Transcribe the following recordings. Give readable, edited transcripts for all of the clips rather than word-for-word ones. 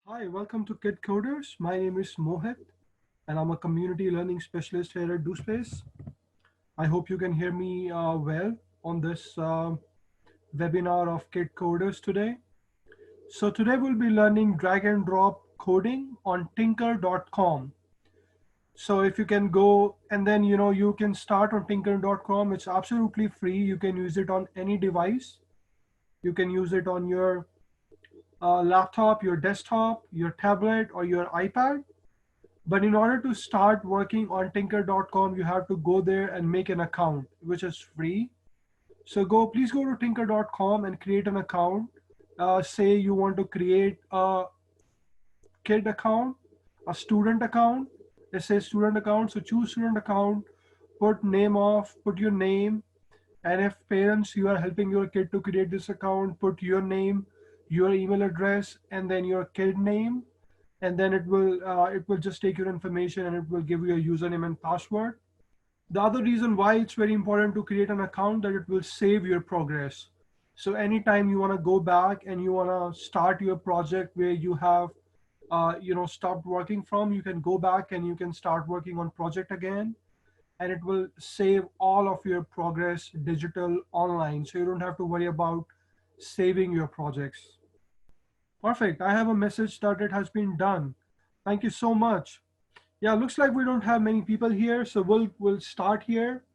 Hi, welcome to Kid Coders. My name is Mohit, and I'm a community learning specialist here at DoSpace. I hope you can hear me well on this webinar of Kid Coders today. So today we'll be learning drag and drop coding on Tynker.com. So if you can go and then you can start on Tynker.com. It's absolutely free. You can use it on any device. You can use it on your laptop, your desktop, your tablet, or your iPad. But in order to start working on Tynker.com, you have to go there and make an account, which is free. So please go to Tynker.com and create an account. Say you want to create a kid account, a student account. Let's say student account. So choose student account, put your name. And if parents, you are helping your kid to create this account, put your name, your email address, and then your kid name, and then it will just take your information and it will give you a username and password. The other reason why it's very important to create an account that it will save your progress. So anytime you want to go back and you want to start your project where you have stopped working from, you can go back and you can start working on project again, and it will save all of your progress digital online, so you don't have to worry about saving your projects. Perfect. I have a message that it has been done. Thank you so much. Yeah, looks like we don't have many people here, so we'll start here,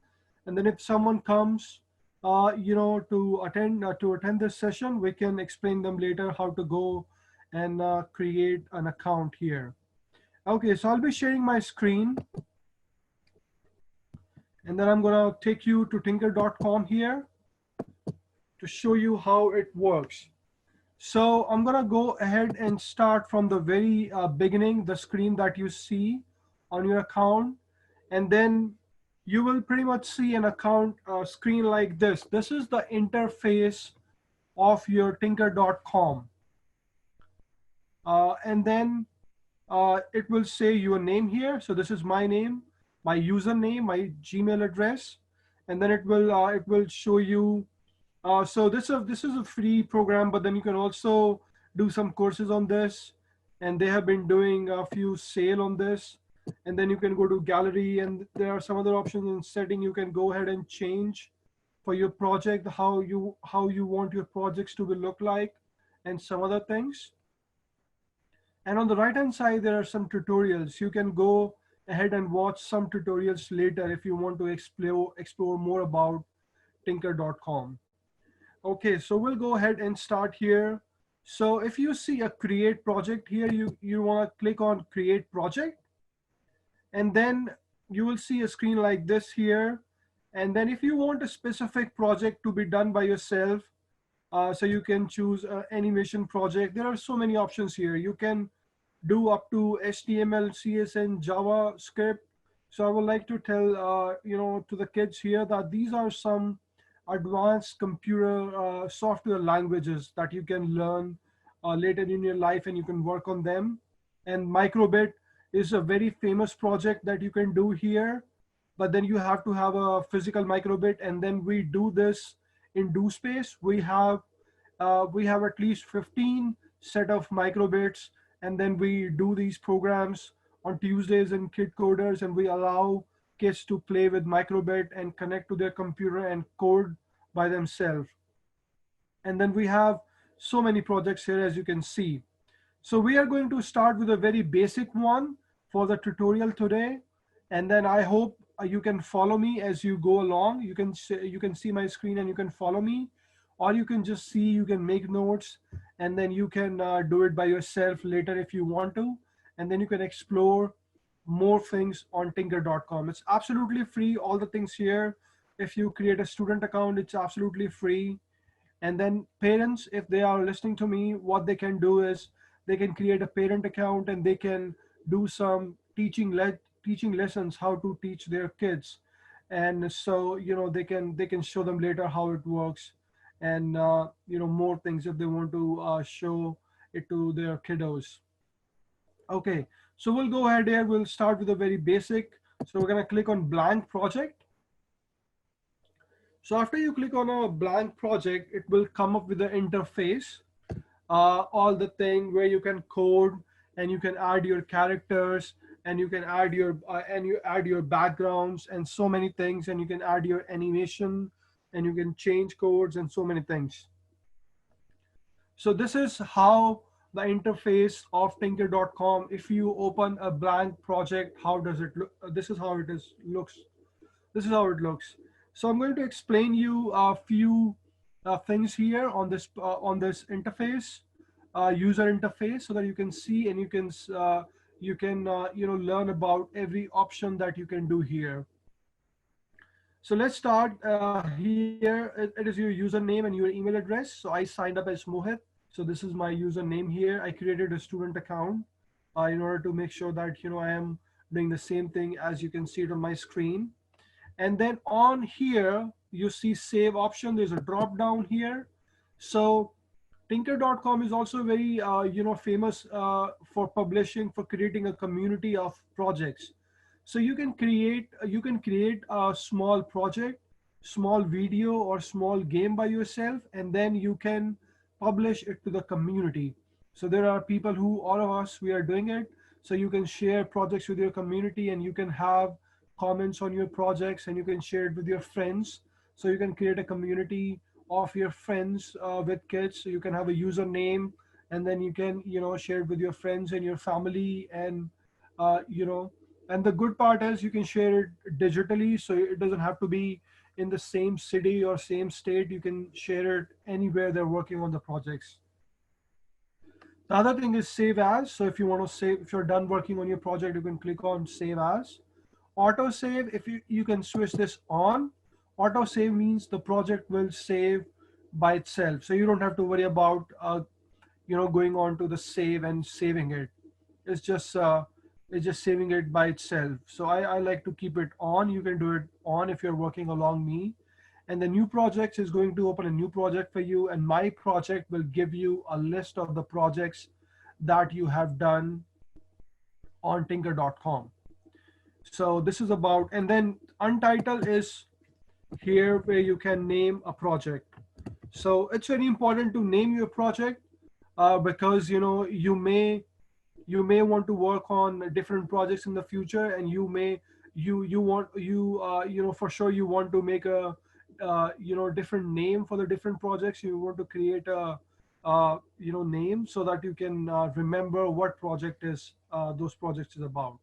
and then if someone comes, to attend this session, we can explain them later how to go and create an account here. Okay, so I'll be sharing my screen, and then I'm gonna take you to Tynker.com here to show you how it works. So I'm gonna go ahead and start from the very beginning, the screen that you see on your account, and then you will pretty much see an account screen like this. This is the interface of your Tynker.com, and then it will say your name here. So this is my name, my username, my Gmail address, and then it will show you. So this is a free program, but then you can also do some courses on this, and they have been doing a few sale on this. And then you can go to gallery, and there are some other options in setting. You can go ahead and change for your project how you want your projects to look like, and some other things. And on the right hand side, there are some tutorials. You can go ahead and watch some tutorials later if you want to explore more about Tynker.com. Okay, so we'll go ahead and start here. So if you see a create project here, you want to click on create project, and then you will see a screen like this here. And then if you want a specific project to be done by yourself, so you can choose animation project. There are so many options here. You can do up to HTML, CSS, JavaScript. So I would like to tell to the kids here that these are some advanced computer software languages that you can learn later in your life, and you can work on them. And Microbit is a very famous project that you can do here, but then you have to have a physical microbit, and then we do this in DoSpace. We have at least 15 set of microbits, and then we do these programs on Tuesdays in Kid Coders, and we allow kids to play with microbit and connect to their computer and code by themselves. And then we have so many projects here, as you can see. So we are going to start with a very basic one for the tutorial today, and then I hope you can follow me as you go along. You can see my screen and you can follow me, or you can just see, you can make notes, and then you can do it by yourself later if you want to, and then you can explore more things on Tynker.com. It's absolutely free, all the things here. If you create a student account, it's absolutely free. And then parents, if they are listening to me, what they can do is they can create a parent account, and they can do some teaching lessons, how to teach their kids. And so they can show them later how it works, and more things if they want to show it to their kiddos. Okay, so we'll go ahead here. We'll start with a very basic. So we're going to click on blank project. So after you click on a blank project, it will come up with the interface. all the thing where you can code and you can add your characters and you can add your and you add your backgrounds and so many things, and you can add your animation and you can change codes and so many things. So this is how the interface of Tynker.com. If you open a blank project, how does it look? This is how it is looks. This is how it looks. So I'm going to explain you a few things here on this interface, user interface, so that you can see and you can learn about every option that you can do here. So let's start here. It is your username and your email address. So I signed up as Mohit. So this is my username here. I created a student account in order to make sure that I am doing the same thing as you can see it on my screen. And then on here you see save option. There's a drop down here. So Tynker.com is also very famous for publishing, for creating a community of projects. So you can create a small project, small video or small game by yourself, and then you can publish it to the community. So there are people who, all of us, we are doing it. So you can share projects with your community and you can have comments on your projects and you can share it with your friends. So you can create a community of your friends with kids. So you can have a username and then you can share it with your friends and your family. And uh, you know and the good part is you can share it digitally, so it doesn't have to be in the same city or same state. You can share it anywhere they're working on the projects. The other thing is save as. So if you want to save, if you're done working on your project, you can click on save as. Auto save, if you can switch this on. Auto save means the project will save by itself, so you don't have to worry about going on to the save and saving it. It's just saving it by itself. So I like to keep it on. You can do it on if you're working along me. And the new projects is going to open a new project for you, and my project will give you a list of the projects that you have done on Tynker.com. So this is about, and then untitled is here where you can name a project. So it's very important to name your project because you may want to work on different projects in the future, and for sure you want to make a different name for the different projects. You want to create a name so that you can remember what project is those projects is about.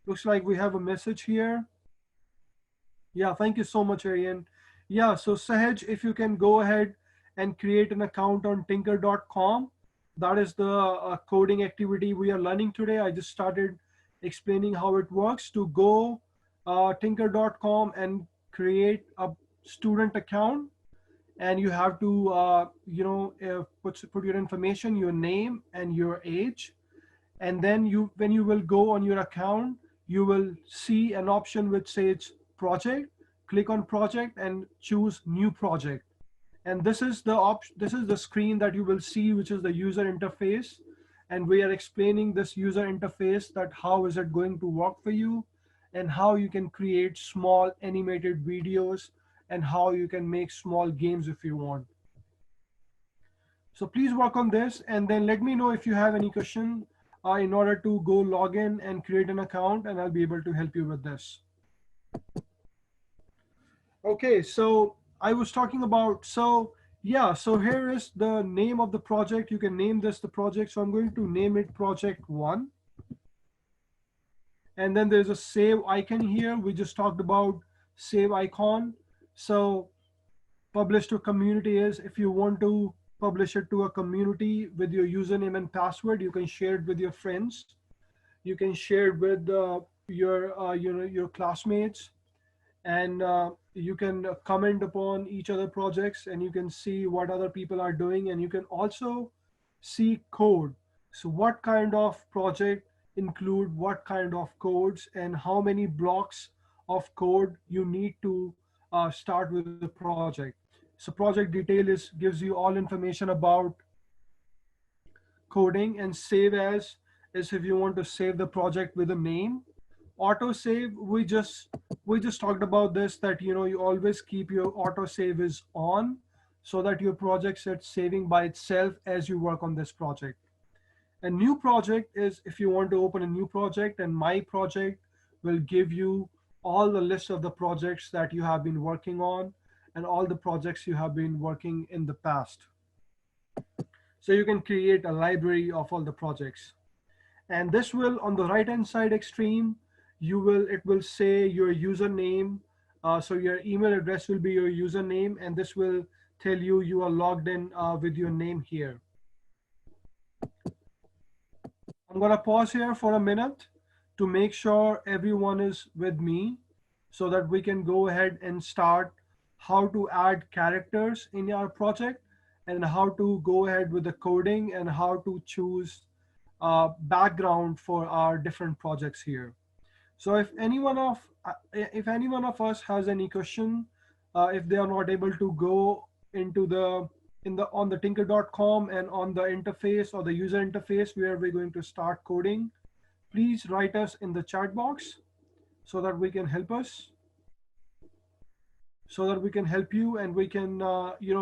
Looks like we have a message here. Yeah, thank you so much, Arian. Yeah, so Sahaj, if you can go ahead and create an account on Tynker.com. That is the coding activity we are learning today. I just started explaining how it works. To go Tynker.com and create a student account, and you have to put your information, your name and your age. And then when you will go on your account, you will see an option which says project. Click on project and choose new project. And this is the screen that you will see, which is the user interface. And we are explaining this user interface, that how is it going to work for you, and how you can create small animated videos, and how you can make small games if you want. So please work on this, and then let me know if you have any question in order to go log in and create an account, and I'll be able to help you with this. Okay, so I was talking about, so yeah, so here is the name of the project. You can name this the project. So I'm going to name it project 1. And then there's a save icon here. We just talked about save icon. So publish to community is, if you want to publish it to a community with your username and password, you can share it with your friends. You can share it with your classmates, and you can comment upon each other projects, and you can see what other people are doing, and you can also see code. So what kind of project include what kind of codes, and how many blocks of code you need to start with the project. So project detail gives you all information about coding. And save as is if you want to save the project with a name. Auto save, we just talked about this, that you always keep your auto save is on. so that your project starts saving by itself as you work on this project. A new project is if you want to open a new project, and my project will give you all the list of the projects that you have been working on and all the projects you have been working in the past. So you can create a library of all the projects. And this will, on the right hand side extreme, it will say your username. So your email address will be your username, and this will tell you you are logged in with your name here. I'm gonna pause here for a minute to make sure everyone is with me so that we can go ahead and start how to add characters in our project and how to go ahead with the coding and how to choose background for our different projects here. So if any one of us has any question, if they are not able to go into the on the Tynker.com and on the interface or the user interface where we're going to start coding, please write us in the chat box so that we can help us, so that we can help you and we can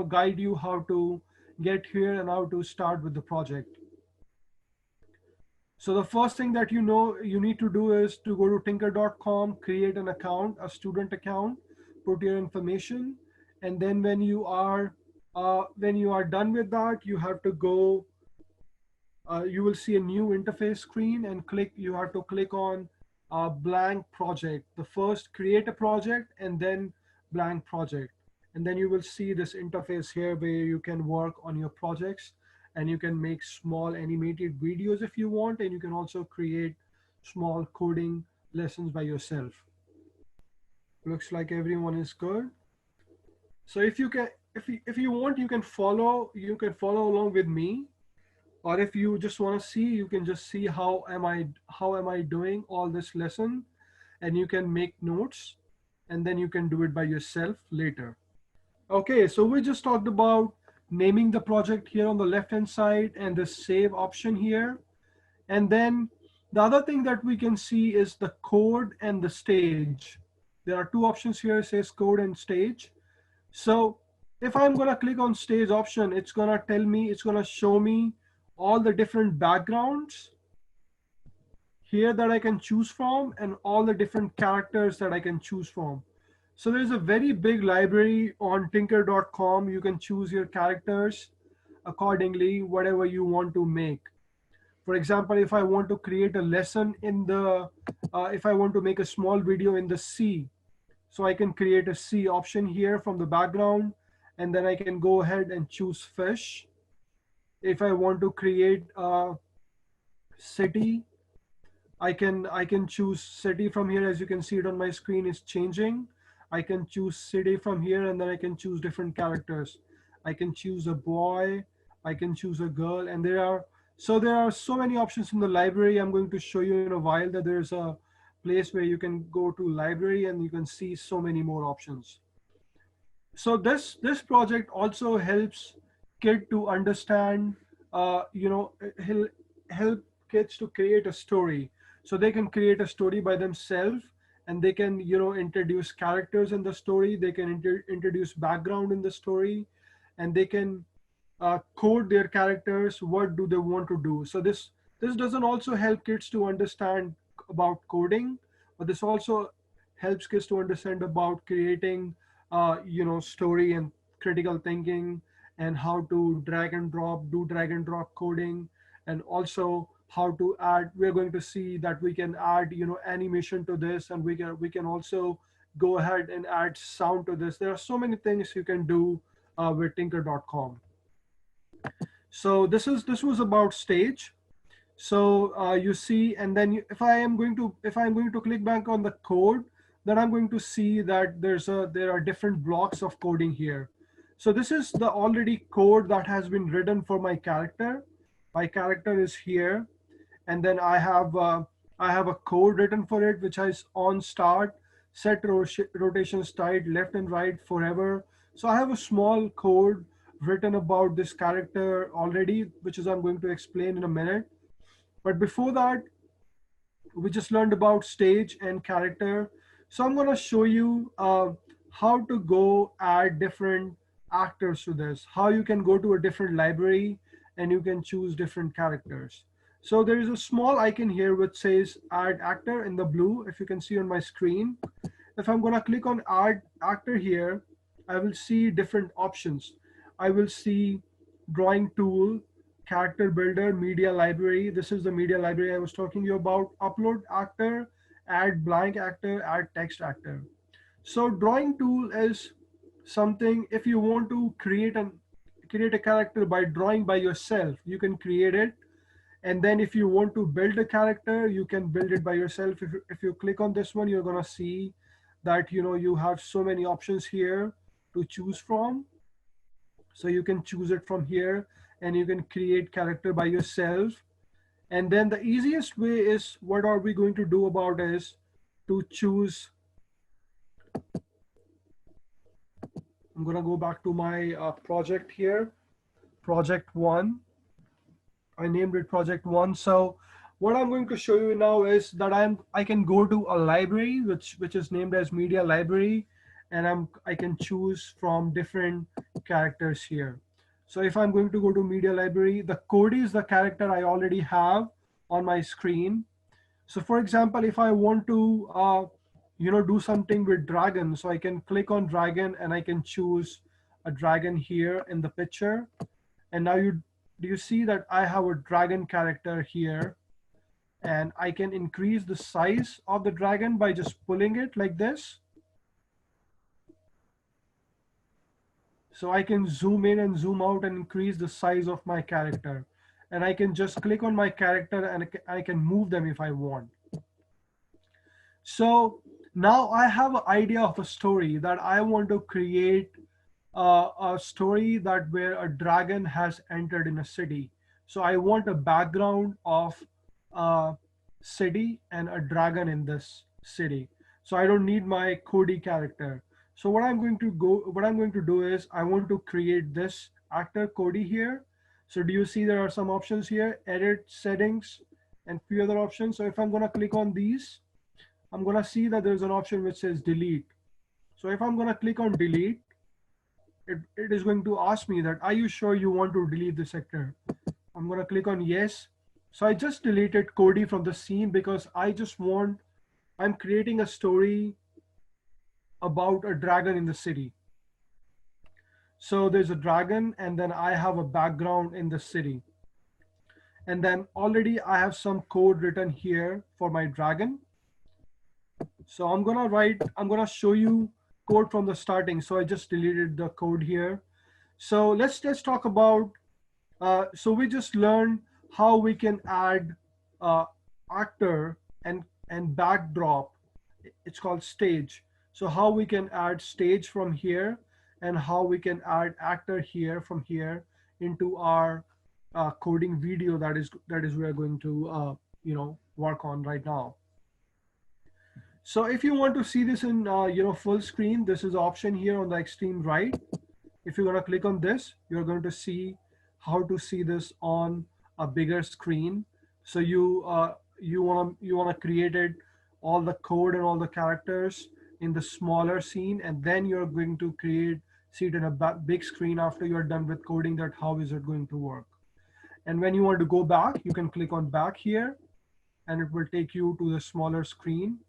guide you how to get here and how to start with the project. So the first thing that you need to do is to go to Tynker.com, create an account, a student account, put your information, and then when you are done with that, you have to go. You will see a new interface screen and you have to click on blank project. The first create a project and then blank project. And then you will see this interface here where you can work on your projects and you can make small animated videos if you want. And you can also create small coding lessons by yourself. Looks like everyone is good. So if you want, you can follow along with me. Or if you just want to see, you can just see how am I doing all this lesson, and you can make notes and then you can do it by yourself later. Okay, so we just talked about naming the project here on the left hand side and the save option here. And then the other thing that we can see is the code and the stage. There are two options here, it says code and stage. So if I'm going to click on stage option, it's going to show me all the different backgrounds here that I can choose from and all the different characters that I can choose from. So there's a very big library on Tynker.com. You can choose your characters accordingly, whatever you want to make. For example, if I want to create a lesson if I want to make a small video in the sea, so I can create a sea option here from the background, and then I can go ahead and choose fish. If I want to create a city, I can choose city from here. As you can see it on my screen is changing. I can choose city from here, and then I can choose different characters. I can choose a boy, I can choose a girl, and there are so many options in the library. I'm going to show you in a while that there's a place where you can go to library and you can see so many more options. So this project also helps kid to understand, he'll help kids to create a story. So they can create a story by themselves, and they can introduce characters in the story. They can introduce background in the story, and they can code their characters. What do they want to do? So this doesn't also help kids to understand about coding, but this also helps kids to understand about creating story and critical thinking, and how to do drag and drop coding, and also how to add. We're going to see that we can add animation to this, and we can also go ahead and add sound to this. There are so many things you can do with Tynker.com. So this was about stage. So you see, and then if I'm going to click back on the code, then I'm going to see that there are different blocks of coding here. So this is the already code that has been written for my character. My character is here, and then I have a code written for it, which has on start, set rotation style, left and right, forever. So I have a small code written about this character already, which is I'm going to explain in a minute. But before that, we just learned about stage and character. So I'm going to show you how to go add different actors to this, how you can go to a different library and you can choose different characters. So there is a small icon here which says add actor in the blue, if you can see on my screen. If I'm going to click on add actor here, I will see different options. I will see drawing tool, character builder, media library. This is the media library I was talking to you about. Upload actor, add blank actor, add text actor. So drawing tool is something, if you want to create a character by drawing by yourself, you can create it. And then if you want to build a character, you can build it by yourself. If you click on this one, you're gonna see that you have so many options here to choose from. So you can choose it from here and you can create character by yourself. And then the easiest way is, what are we going to do about is to choose. I'm gonna go back to my project here, project one. I named it project one. So what I'm going to show you now is that I can go to a library which is named as media library, and I can choose from different characters here. So if I'm going to go to media library, the Cody is the character I already have on my screen. So for example, if I want to do something with dragon, so I can click on dragon and I can choose a dragon here in the picture. And now do you see that I have a dragon character here, and I can increase the size of the dragon by just pulling it like this. So I can zoom in and zoom out and increase the size of my character. And I can just click on my character and I can move them if I want. So now I have an idea of a story that I want to create, a story that where a dragon has entered in a city. So I want a background of a city and a dragon in this city. So I don't need my Cody character. So what I'm going to do is I want to create this actor Cody here. So do you see there are some options here, edit, settings, and few other options. So if I'm going to click on these, I'm going to see that there's an option which says delete. So if I'm going to click on delete, it is going to ask me that, are you sure you want to delete this actor? I'm going to click on yes. So I just deleted Cody from the scene because I'm creating a story about a dragon in the city. So there's a dragon and then I have a background in the city. And then already I have some code written here for my dragon. So I'm gonna show you code from the starting. So I just deleted the code here. So let's talk about, so we just learned how we can add actor and backdrop. It's called stage. So how we can add stage from here and how we can add actor here from here into our coding video that is we are going to work on right now. So if you want to see this in full screen, this is option here on the extreme right. If you're going to click on this, you're going to see how to see this on a bigger screen. So you want to create it, all the code and all the characters in the smaller scene, and then you're going to see it in a big screen after you're done with coding that how is it going to work. And when you want to go back, you can click on back here and it will take you to the smaller screen.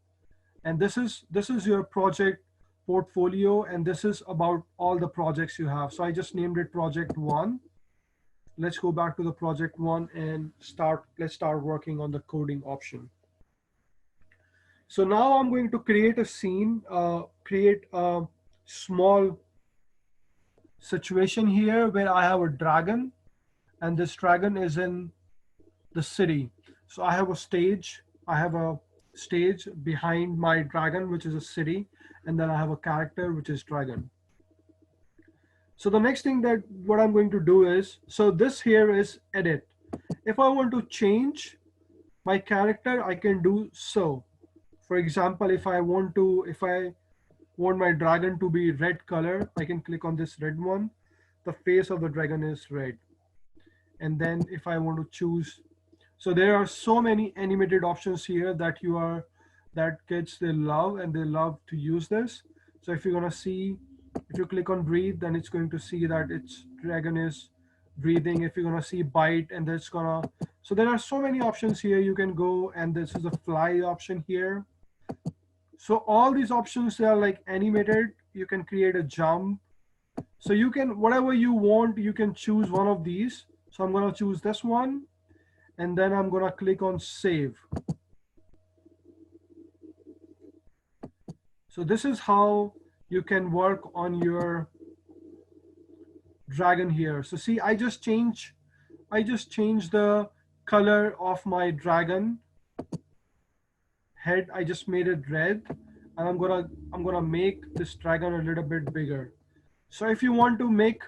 And this is your project portfolio, and this is about all the projects you have. So I just named it project one. Let's go back to the project one and let's start working on the coding option. So now I'm going to create a scene, create a small situation here where I have a dragon, and this dragon is in the city. So I have a stage behind my dragon, which is a city, and then I have a character, which is dragon. So the next thing that what I'm going to do is, so this here is edit. If I want to change my character, I can do so. For example, if I want my dragon to be red color, I can click on this red one. The face of the dragon is red. And then if I want to choose, so there are so many animated options here that kids, they love, and they love to use this. So if you're gonna see, If you click on breathe, then it's going to see that its dragon is breathing. If you're gonna see bite, and it's gonna, so there are so many options here you can go, and this is a fly option here. So all these options, they are like animated. You can create a jump. So you can, whatever you want, you can choose one of these. So I'm gonna choose this one, and then I'm gonna click on save. So this is how you can work on your dragon here. So see, I just changed the color of my dragon head. I just made it red, and I'm gonna make this dragon a little bit bigger. So if you want to make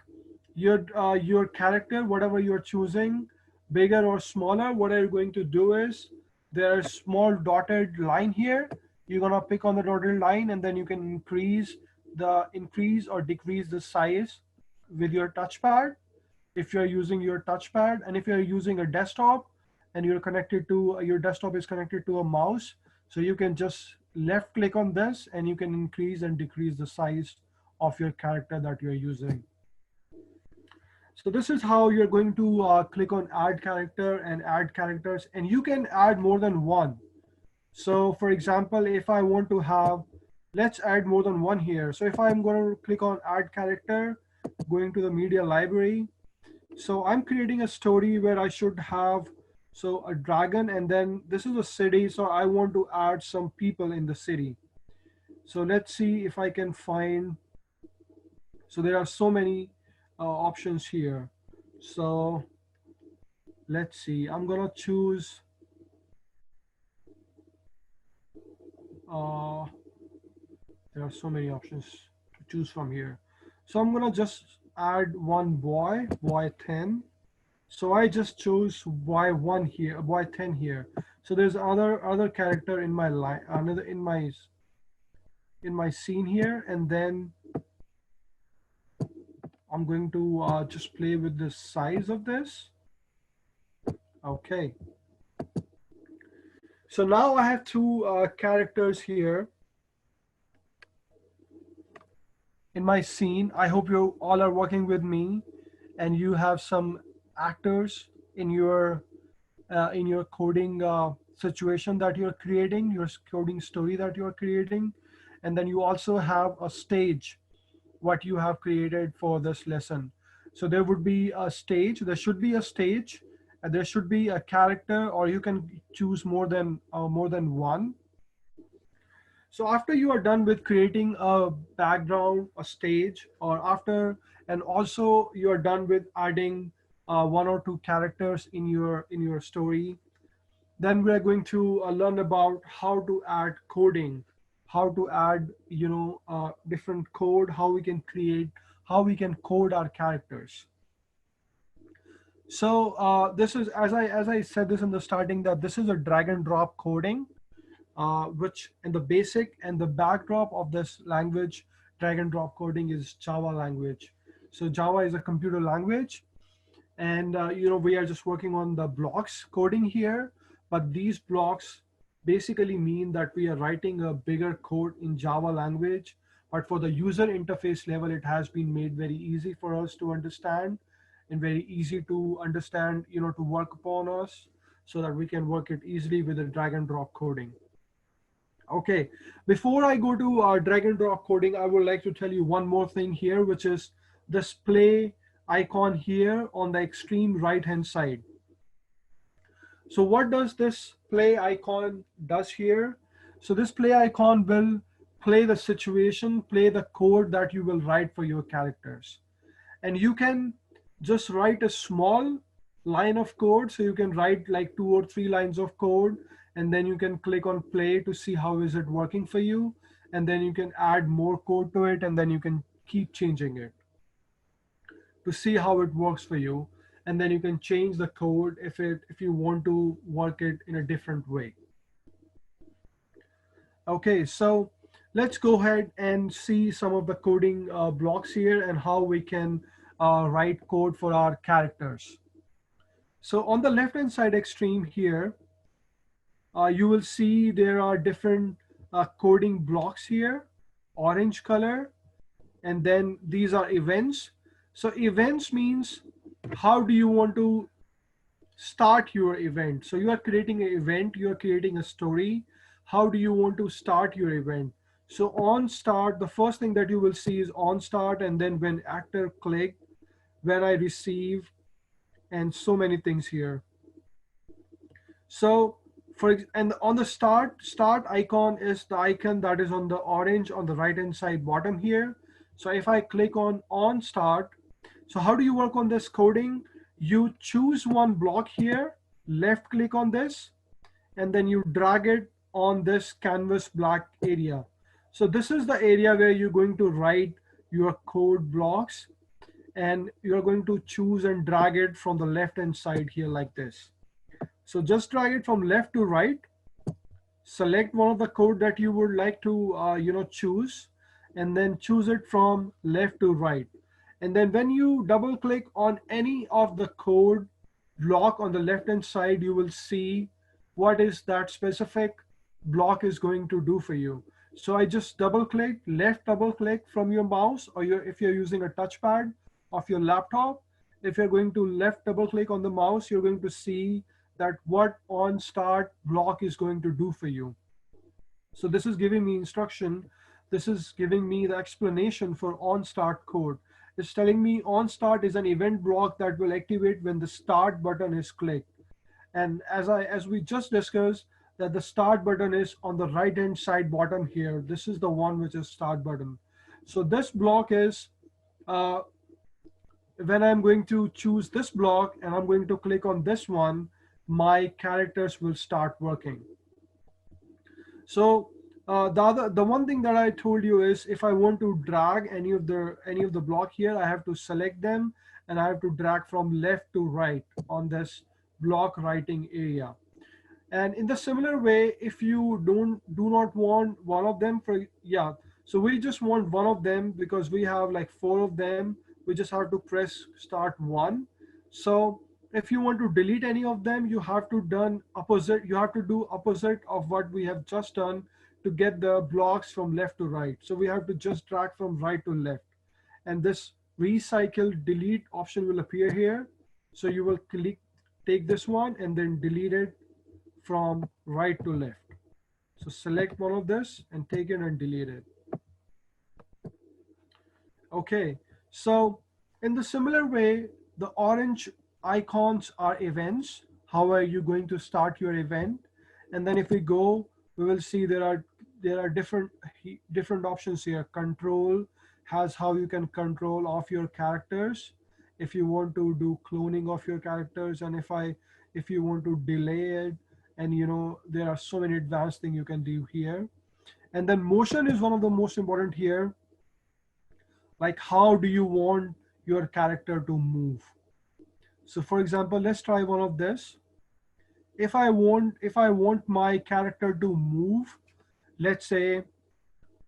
your character, whatever you're choosing, bigger or smaller, what you're going to do is, there's small dotted line here. You're gonna pick on the dotted line, and then you can increase or decrease the size with your touchpad if you're using your touchpad. And if you're using a desktop and your desktop is connected to a mouse, so you can just left click on this, and you can increase and decrease the size of your character that you're using. So this is how you're going to click on add character and add characters, and you can add more than one. So for example, if I want to have, let's add more than one here. So if I'm going to click on add character, going to the media library, so I'm creating a story where I should have, so a dragon, and then this is a city. So I want to add some people in the city. So let's see if I can find, so there are so many options here. So let's see, I'm gonna choose, uh, there are so many options to choose from here. So I'm gonna just add one boy 10. So I just chose y1 here, y10 here. So there's other character in my line, another in my scene here, and then I'm going to just play with the size of this. Okay. So now I have two characters here in my scene. I hope you all are working with me, and you have some actors in your coding situation that you're creating, your coding story that you're creating, and then you also have a stage what you have created for this lesson. So there would be a stage, there should be a stage, and there should be a character, or you can choose more than one. So after you are done with creating a background, a stage, or after, and also you are done with adding one or two characters in your story, then we are going to learn about how to add coding, how to add different code, how we can code our characters. So this is, as I said this in the starting, that this is a drag and drop coding, which in the basic and the backdrop of this language, drag and drop coding, is Java language. So Java is a computer language, and we are just working on the blocks coding here. But these blocks basically mean that we are writing a bigger code in Java language. But for the user interface level, it has been made very easy for us to understand, and very easy to understand, to work upon us, so that we can work it easily with the drag and drop coding. Okay, before I go to drag and drop coding, I would like to tell you one more thing here, which is this play icon here on the extreme right hand side. So what does this play icon does here? So this play icon will play the situation, play the code that you will write for your characters. And you can just write a small line of code. So you can write like 2 or 3 lines of code, and then you can click on play to see how is it working for you. And then you can add more code to it, and then you can keep changing it to see how it works for you. And then you can change the code if you want to work it in a different way. Okay, so let's go ahead and see some of the coding blocks here, and how we can write code for our characters. So on the left hand side extreme here, you will see there are different coding blocks here. Orange color and then these are events. So events means how do you want to start your event. So you are creating an event, you are creating a story. How do you want to start your event? So on start, the first thing that you will see is on start, and then when actor click, when I receive, and so many things here. So and on the start icon is the icon that is on the orange on the right hand side bottom here. So if I click on start, so how do you work on this coding? You choose one block here, left click on this, and then you drag it on this canvas black area. So this is the area where you're going to write your code blocks, and you're going to choose and drag it from the left hand side here like this. So just drag it from left to right, select one of the code that you would like to choose, and then choose it from left to right. And then when you double click on any of the code block on the left hand side, you will see what is that specific block is going to do for you. So I just double click, left double click from your mouse, or if you're using a touchpad of your laptop, if you're going to left double click on the mouse, you're going to see that what on start block is going to do for you. So this is giving me instruction. This is giving me the explanation for on start code. It's telling me on start is an event block that will activate when the start button is clicked. And as we just discussed, that the start button is on the right hand side bottom here. This is the one which is start button. So this block is uh, when I'm going to choose this block and I'm going to click on this one, my characters will start working. So the one thing that I told you is if I want to drag any of the block here, I have to select them and I have to drag from left to right on this block writing area. And in the similar way, if you do not want one of them for, yeah, so we just want one of them because we have like 4 of them. We just have to press start one. So if you want to delete any of them, you have to do opposite of what we have just done to get the blocks from left to right. So we have to just drag from right to left, and this recycle delete option will appear here. So you will take this one and then delete it from right to left. So select one of this and take it and delete it. Okay, so in the similar way, the orange icons are events. How are you going to start your event? And then if we go, we will see there are different options here. Control has how you can control off your characters if you want to do cloning of your characters, and if you want to delay it, and there are so many advanced things you can do here. And then motion is one of the most important here. Like how do you want your character to move? So for example, let's try one of this. If I want my character to move, let's say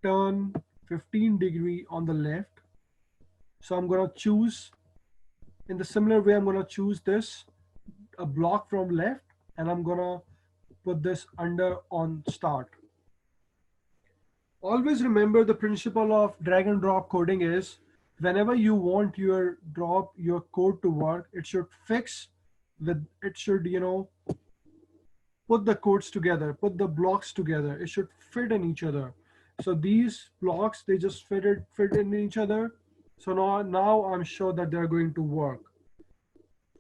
turn 15-degree on the left. So I'm going to choose, in the similar way, I'm going to choose this a block from left, and I'm going to put this under on start. Always remember the principle of drag and drop coding is whenever you want your code to work, it should put the codes together, put the blocks together. It should fit in each other. So these blocks, they just fit in each other. So now I'm sure that they're going to work.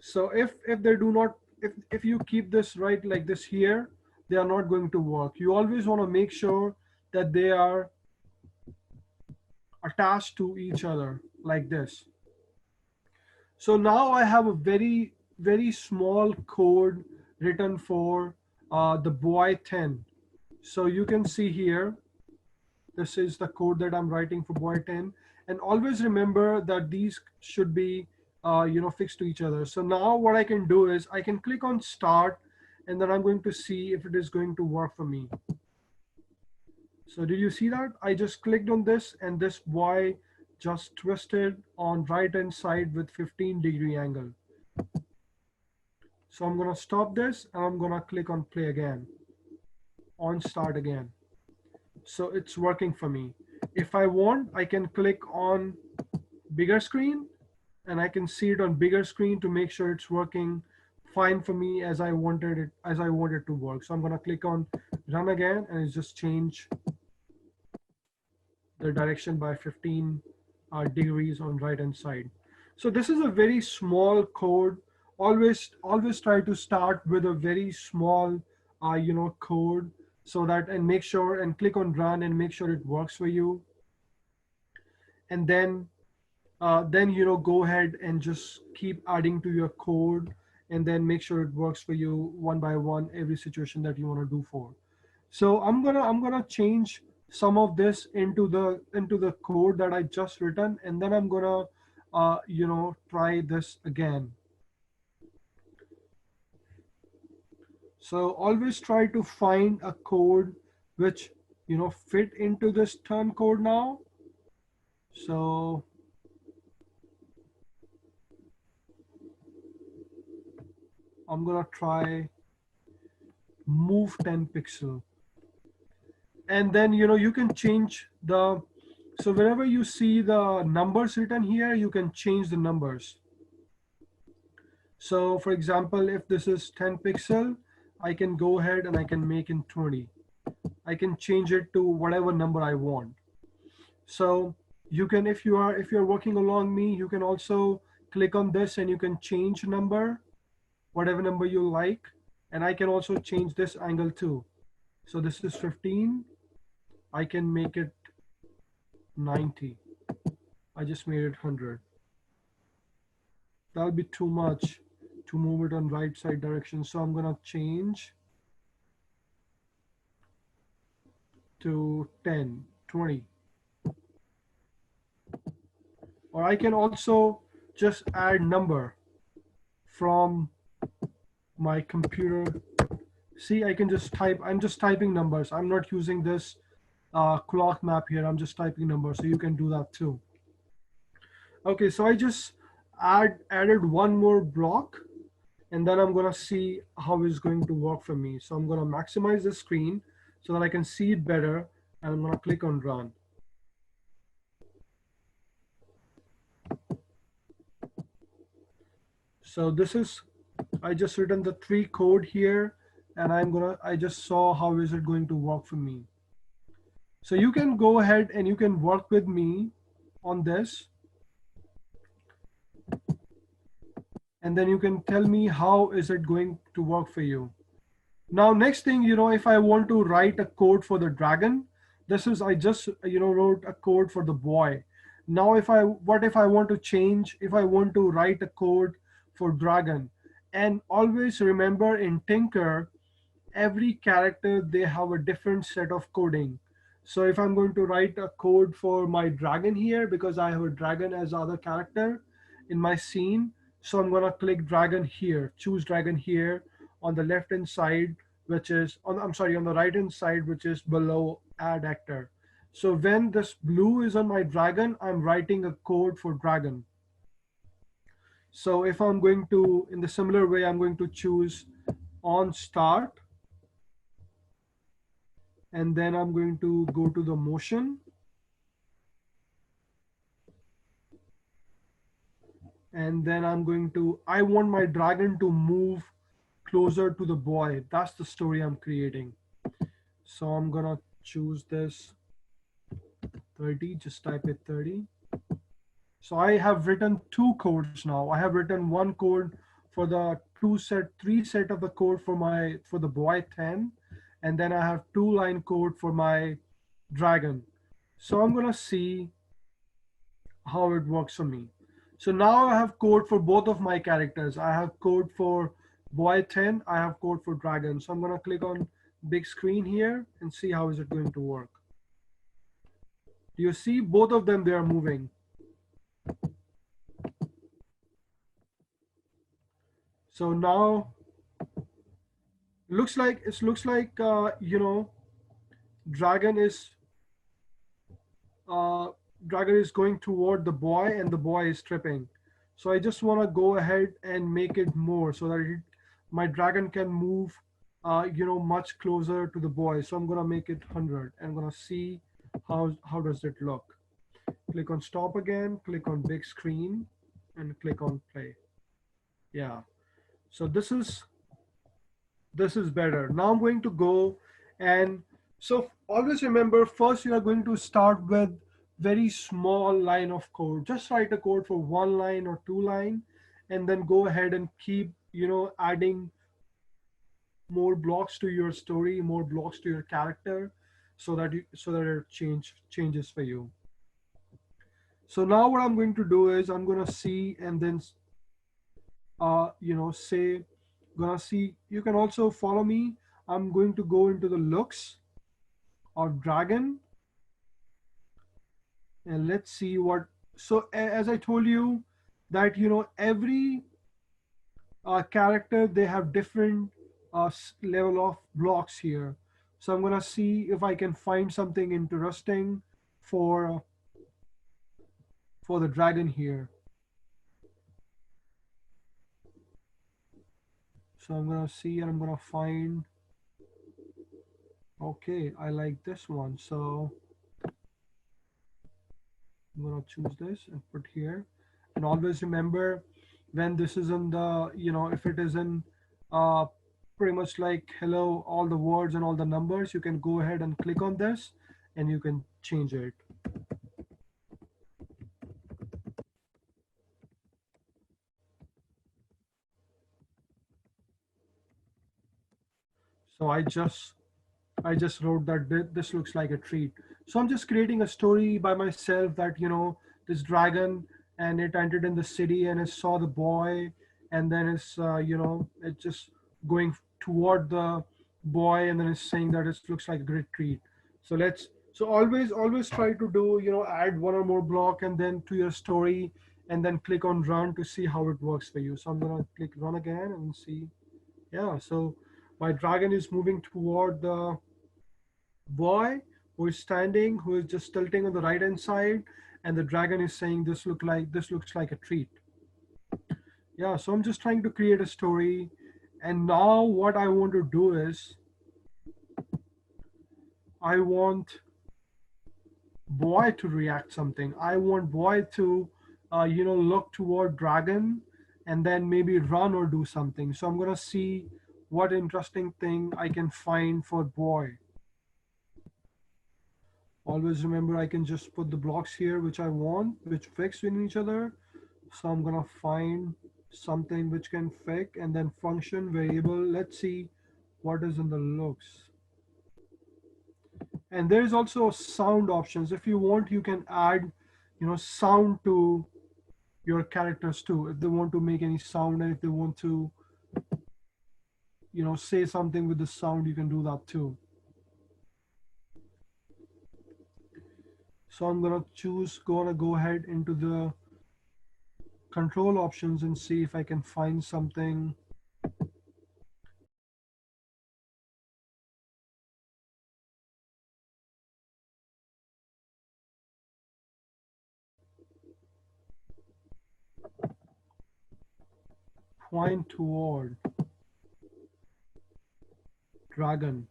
So if they do not, if you keep this right like this here, they are not going to work. You always want to make sure that they are attached to each other like this. So now I have a very, very small code written for the boy 10. So you can see here, this is the code that I'm writing for boy 10. And always remember that these should be fixed to each other. So now what I can do is I can click on start, and then I'm going to see if it is going to work for me. So did you see that? I just clicked on this, and this boy just twisted on right hand side with 15-degree angle. So I'm going to stop this, and I'm going to click on play again, on start again. So it's working for me. If I want, I can click on bigger screen, and I can see it on bigger screen to make sure it's working fine for me as I wanted to work. So I'm going to click on run again, and it's just change the direction by 15 degrees on right hand side. So this is a very small code. Always try to start with a very small code, so that, and make sure and click on run and make sure it works for you. And then go ahead and just keep adding to your code, and then make sure it works for you one by one every situation that you want to do for. So I'm gonna change some of this into the code that I just written, and then I'm gonna try this again. So always try to find a code which fit into this turn code now. So I'm gonna try move 10 pixel, and then you can change the, so wherever you see the numbers written here, you can change the numbers. So for example, if this is 10 pixel, I can go ahead and I can make it 20. I can change it to whatever number I want. So you can, if you're working along me, you can also click on this and you can change number, whatever number you like. And I can also change this angle too. So this is 15. I can make it 90. I just made it 100. That'll be too much to move it on right side direction. So I'm gonna change to 10, 20. Or I can also just add number from my computer. See, I can just type, I'm just typing numbers. I'm not using this clock map here. I'm just typing numbers, so you can do that too. Okay, so I just added one more block, and then I'm gonna see how it's going to work for me. So I'm gonna maximize the screen so that I can see it better, and I'm gonna click on run. So this is, I just written the 3 code here, and I just saw how is it going to work for me. So you can go ahead and you can work with me on this, and then you can tell me how is it going to work for you. Now, next thing, if I want to write a code for the dragon, this is, I just, wrote a code for the boy. Now, what if I want to change, if I want to write a code for dragon? And always remember, in Tynker, every character, they have a different set of coding. So if I'm going to write a code for my dragon here, because I have a dragon as other character in my scene, so I'm going to click dragon here, choose dragon here on the left hand side, which is on, I'm sorry, on the right hand side, which is below add actor. So when this blue is on my dragon, I'm writing a code for dragon. So if I'm going to, in the similar way, I'm going to choose on start, and then I'm going to go to the motion, and then I want my dragon to move closer to the boy. That's the story I'm creating. So I'm gonna choose this 30, just type it 30. So I have written 2 codes now. I have written one code for the 3 set of the code for the boy 10, and then I have 2-line code for my dragon. So I'm gonna see how it works for me. So now I have code for both of my characters. I have code for boy 10, I have code for dragon. So I'm gonna click on big screen here and see how is it going to work. Do you see both of them, they are moving? So now looks like dragon is uh, dragon is going toward the boy, and the boy is tripping. So I just want to go ahead and make it more so that my dragon can move much closer to the boy. So I'm going to make it 100, and I'm going to see How does it look? Click on stop again, click on big screen, and click on play. Yeah. So this is better. Now I'm going to go, and so always remember, first you are going to start with very small line of code. Just write a code for 1 line or 2 line, and then go ahead and keep, adding more blocks to your story, more blocks to your character, so that it changes for you. So now what I'm going to do is I'm going to see, and then say, gonna see, you can also follow me. I'm going to go into the looks of dragon, and let's see what. So as I told you, that every character, they have different level of blocks here. So I'm gonna see if I can find something interesting for for the dragon here. So I'm gonna see, and I'm gonna find. Okay, I like this one. So I'm gonna choose this and put here. And always remember, when this is in the, if it is in uh, pretty much like hello, all the words and all the numbers, you can go ahead and click on this, and you can change it. So I just wrote that this looks like a treat. So I'm just creating a story by myself, that, this dragon, and it entered in the city, and it saw the boy, and then it just going toward the boy, and then it's saying that it looks like a great treat. So always try to do, add one or more block, and then to your story, and then click on run to see how it works for you. So I'm gonna click run again and see. Yeah, so my dragon is moving toward the boy who is standing, who is just tilting on the right hand side, and the dragon is saying, this looks like a treat. Yeah, so I'm just trying to create a story, and now what I want to do is I want boy to react something. I want boy to look toward dragon, and then maybe run or do something. So I'm gonna see what interesting thing I can find for boy. Always remember, I can just put the blocks here which I want, which fix in each other. So I'm gonna find something which can fix, and then function variable. Let's see what is in the looks. And there is also sound options. If you want, you can add sound to your characters too, if they want to make any sound, and if they want to say something with the sound, you can do that too. So I'm gonna go ahead into the control options and see if I can find something. Point toward dragon.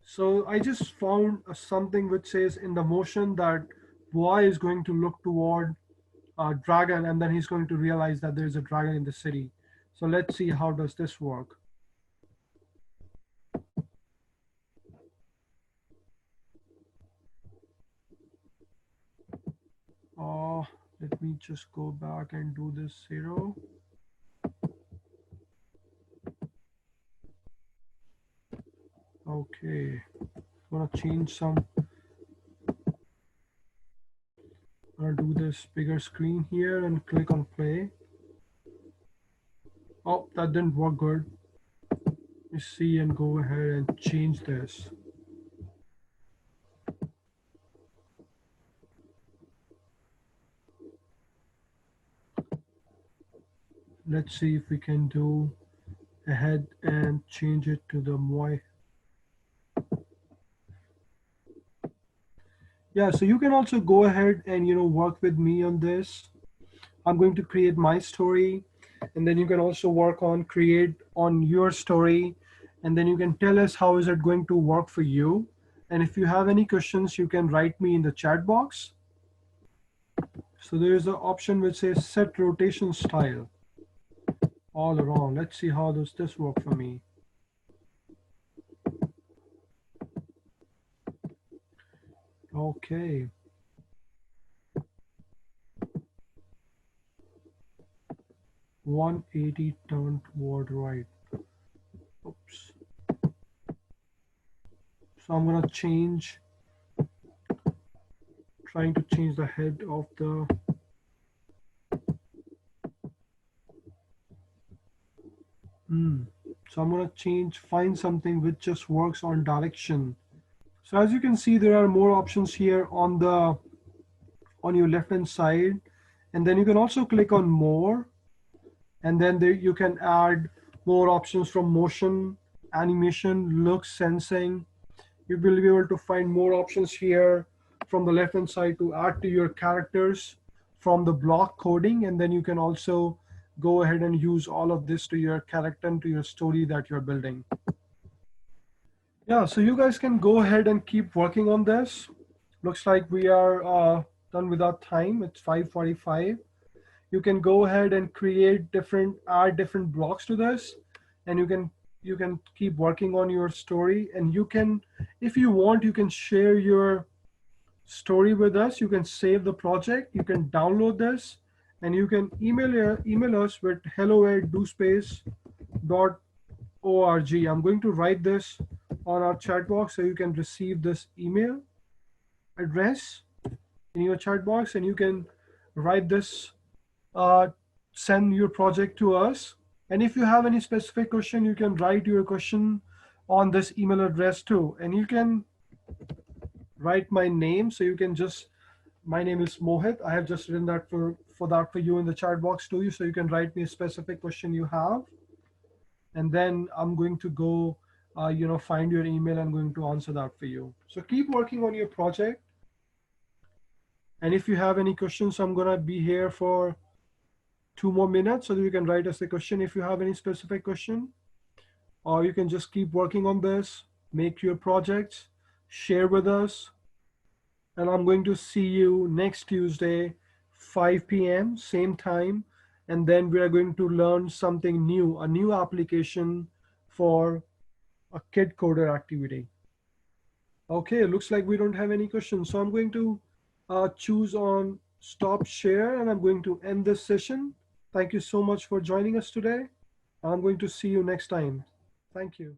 So I just found something which says in the motion that boy is going to look toward a dragon, and then he's going to realize that there's a dragon in the city. So let's see how does this work. Uh, Let me just go back and do this 0. Okay, I'm gonna change some. I'm gonna do this bigger screen here and click on play. Oh, that didn't work good. Let me see and go ahead and change this. Let's see if we can do ahead and change it to the moi. Yeah, so you can also go ahead and work with me on this. I'm going to create my story, and then you can also work on create on your story, and then you can tell us how is it going to work for you, And if you have any questions, you can write me in the chat box. So there is an option which says set rotation style all around. Let's see how does this work for me. Okay. "180 turned toward right." Oops. So I'm gonna trying to change the head of the, so I'm gonna find something which just works on direction. So as you can see, there are more options here on your left hand side, and then you can also click on more, and then there you can add more options from motion, animation, look, sensing. You will be able to find more options here from the left hand side to add to your characters from the block coding, and then you can also go ahead and use all of this to your character and to your story that you're building. Yeah, so you guys can go ahead and keep working on this. Looks like we are done with our time. It's 5:45. You can go ahead and add different blocks to this, and you can keep working on your story. And you can, if you want, you can share your story with us. You can save the project. You can download this, and you can email us with hello@dospace.org. I'm going to write this on our chat box so you can receive this email address in your chat box, and you can write this, uh, send your project to us. And if you have any specific question, you can write your question on this email address too. And you can write my name. So you can just, my name is Mohit. I have just written that for you in the chat box too. So you can write me a specific question you have, and then I'm going to go, find your email and going to answer that for you. So keep working on your project. And if you have any questions, I'm gonna be here for 2 more minutes so that you can write us the question if you have any specific question, or you can just keep working on this, make your projects, share with us. And I'm going to see you next Tuesday, 5 p.m., same time. And then we are going to learn something new, a new application for a kid coder activity. Okay, it looks like we don't have any questions. So I'm going to choose on stop share, and I'm going to end this session. Thank you so much for joining us today. I'm going to see you next time. Thank you.